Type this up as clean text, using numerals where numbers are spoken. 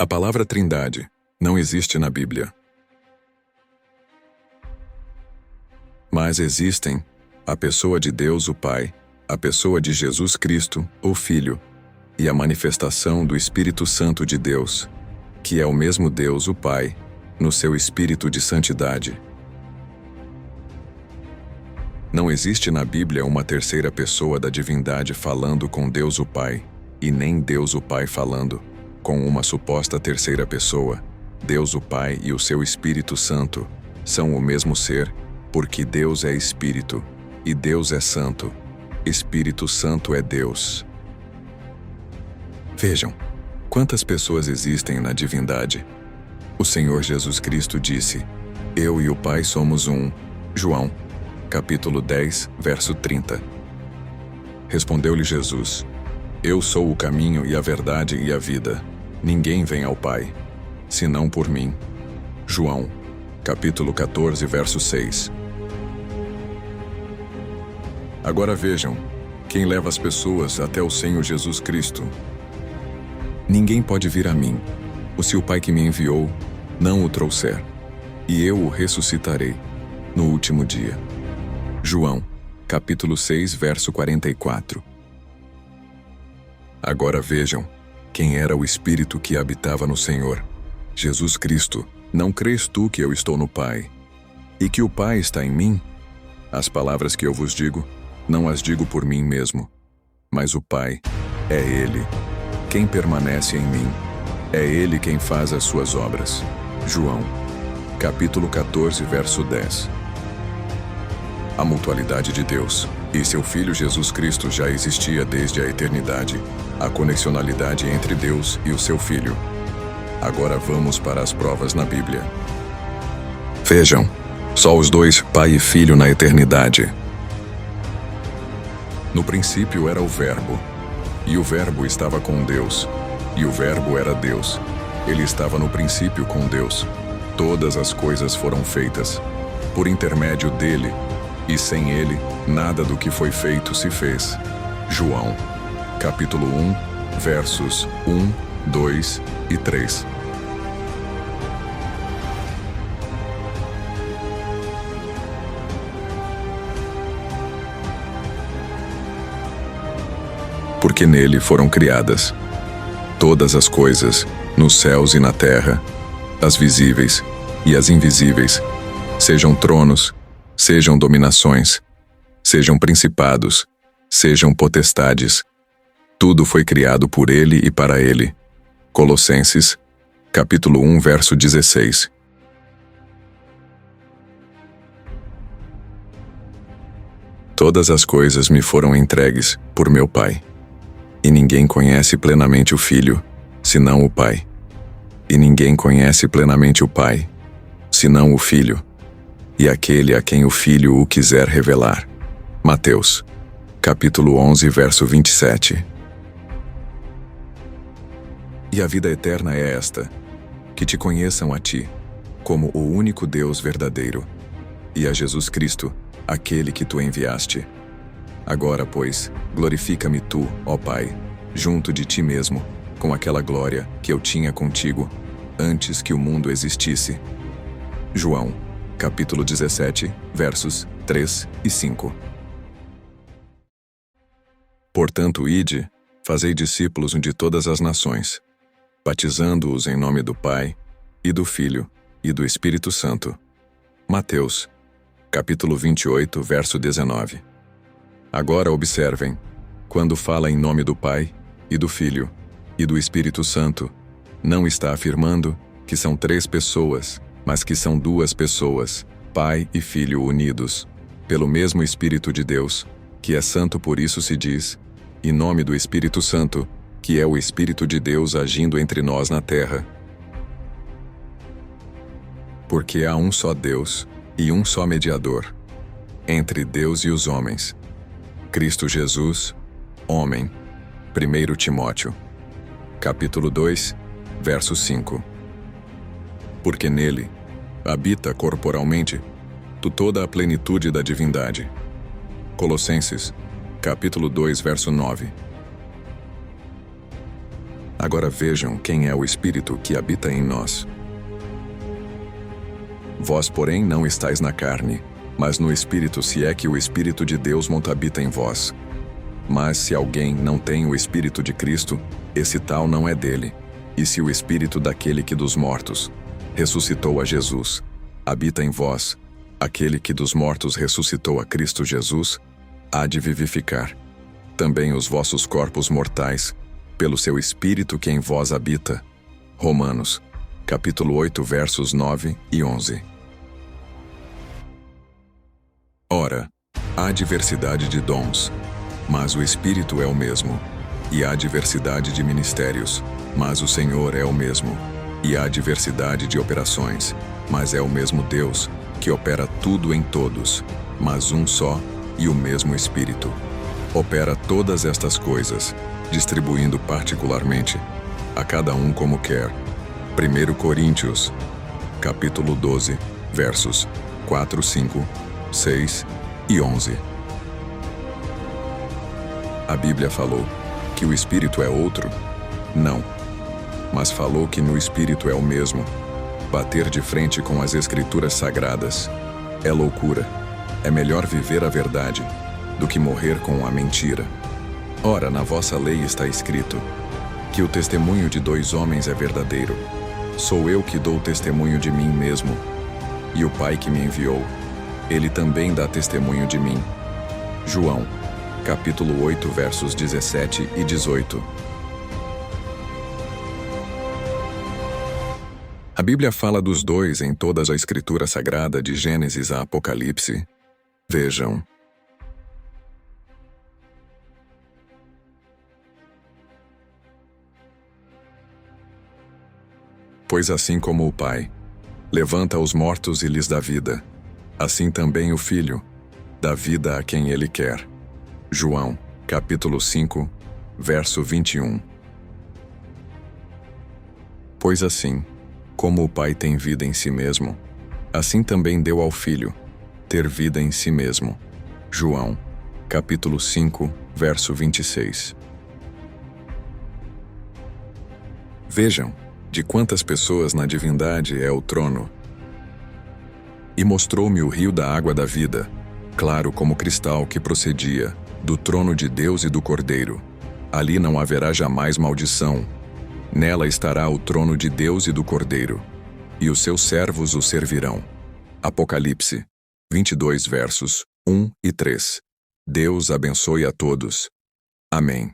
A palavra Trindade não existe na Bíblia. Mas existem a pessoa de Deus o Pai, a pessoa de Jesus Cristo, o Filho, e a manifestação do Espírito Santo de Deus, que é o mesmo Deus o Pai, no seu Espírito de Santidade. Não existe na Bíblia uma terceira pessoa da divindade falando com Deus o Pai, e nem Deus o Pai falando com uma suposta terceira pessoa. Deus o Pai e o seu Espírito Santo são o mesmo ser, porque Deus é Espírito, e Deus é Santo. Espírito Santo é Deus. Vejam, quantas pessoas existem na divindade. O Senhor Jesus Cristo disse: Eu e o Pai somos um. João, capítulo 10, verso 30. Respondeu-lhe Jesus: Eu sou o caminho e a verdade e a vida. Ninguém vem ao Pai, senão por mim. João, capítulo 14, verso 6. Agora vejam, quem leva as pessoas até o Senhor Jesus Cristo. Ninguém pode vir a mim, se o Pai que me enviou não o trouxer, e eu o ressuscitarei no último dia. João, capítulo 6, verso 44. Agora vejam, quem era o Espírito que habitava no Senhor, Jesus Cristo. Não crês tu que eu estou no Pai, e que o Pai está em mim? As palavras que eu vos digo, não as digo por mim mesmo, mas o Pai é Ele. Quem permanece em mim, é Ele quem faz as suas obras. João, capítulo 14, verso 10. A mutualidade de Deus e seu Filho Jesus Cristo já existia desde a eternidade, a conexionalidade entre Deus e o seu Filho. Agora vamos para as provas na Bíblia. Vejam, só os dois, Pai e Filho na eternidade. No princípio era o Verbo, e o Verbo estava com Deus, e o Verbo era Deus. Ele estava no princípio com Deus. Todas as coisas foram feitas por intermédio dele, e sem ele, nada do que foi feito se fez. João, capítulo 1, versos 1, 2 e 3. Porque nele foram criadas todas as coisas, nos céus e na terra, as visíveis e as invisíveis, sejam tronos, sejam dominações, sejam principados, sejam potestades. Tudo foi criado por ele e para ele. Colossenses, capítulo 1, verso 16. Todas as coisas me foram entregues por meu Pai. E ninguém conhece plenamente o Filho, senão o Pai. E ninguém conhece plenamente o Pai, senão o Filho, e aquele a quem o Filho o quiser revelar. Mateus, capítulo 11, verso 27. E a vida eterna é esta, que te conheçam a ti, como o único Deus verdadeiro, e a Jesus Cristo, aquele que tu enviaste. Agora, pois, glorifica-me tu, ó Pai, junto de ti mesmo, com aquela glória que eu tinha contigo, antes que o mundo existisse. João, capítulo 17, versos 3 e 5. Portanto, ide, fazei discípulos de todas as nações, batizando-os em nome do Pai, e do Filho, e do Espírito Santo. Mateus, capítulo 28, verso 19. Agora observem, quando fala em nome do Pai, e do Filho, e do Espírito Santo, não está afirmando que são três pessoas, mas que são duas pessoas, Pai e Filho unidos, pelo mesmo Espírito de Deus, que é santo, por isso se diz, em nome do Espírito Santo, que é o Espírito de Deus agindo entre nós na terra. Porque há um só Deus, e um só mediador, entre Deus e os homens, Cristo Jesus, homem. 1 Timóteo, capítulo 2, verso 5. Porque nele habita corporalmente toda a plenitude da divindade. Colossenses, capítulo 2, verso 9. Agora vejam quem é o Espírito que habita em nós. Vós, porém, não estáis na carne, mas no Espírito, se é que o Espírito de Deus habita em vós. Mas se alguém não tem o Espírito de Cristo, esse tal não é dele. E se o Espírito daquele que dos mortos ressuscitou a Jesus habita em vós, aquele que dos mortos ressuscitou a Cristo Jesus, há de vivificar também os vossos corpos mortais, pelo seu Espírito que em vós habita. Romanos, capítulo 8, versos 9 e 11. Ora, há diversidade de dons, mas o Espírito é o mesmo. E há diversidade de ministérios, mas o Senhor é o mesmo. E há diversidade de operações, mas é o mesmo Deus, que opera tudo em todos, mas um só e o mesmo Espírito. Opera todas estas coisas, distribuindo particularmente a cada um como quer. 1 Coríntios, capítulo 12, versos 4, 5, 6 e 11. A Bíblia falou que o Espírito é outro? Não. Mas falou que no Espírito é o mesmo. Bater de frente com as Escrituras Sagradas é loucura. É melhor viver a verdade do que morrer com a mentira. Ora, na vossa lei está escrito que o testemunho de 2 homens é verdadeiro. Sou eu que dou testemunho de mim mesmo, e o Pai que me enviou, ele também dá testemunho de mim. João, capítulo 8, versos 17 e 18. A Bíblia fala dos 2 em toda a Escritura Sagrada, de Gênesis a Apocalipse. Vejam. Pois assim como o Pai levanta os mortos e lhes dá vida, assim também o Filho dá vida a quem ele quer. João, capítulo 5, verso 21. Pois assim, como o Pai tem vida em si mesmo, assim também deu ao Filho ter vida em si mesmo. João, capítulo 5, verso 26. Vejam de quantas pessoas na divindade é o trono. E mostrou-me o rio da água da vida, claro como cristal, que procedia do trono de Deus e do Cordeiro. Ali não haverá jamais maldição. Nela estará o trono de Deus e do Cordeiro, e os seus servos o servirão. Apocalipse 22, versos 1 e 3. Deus abençoe a todos. Amém.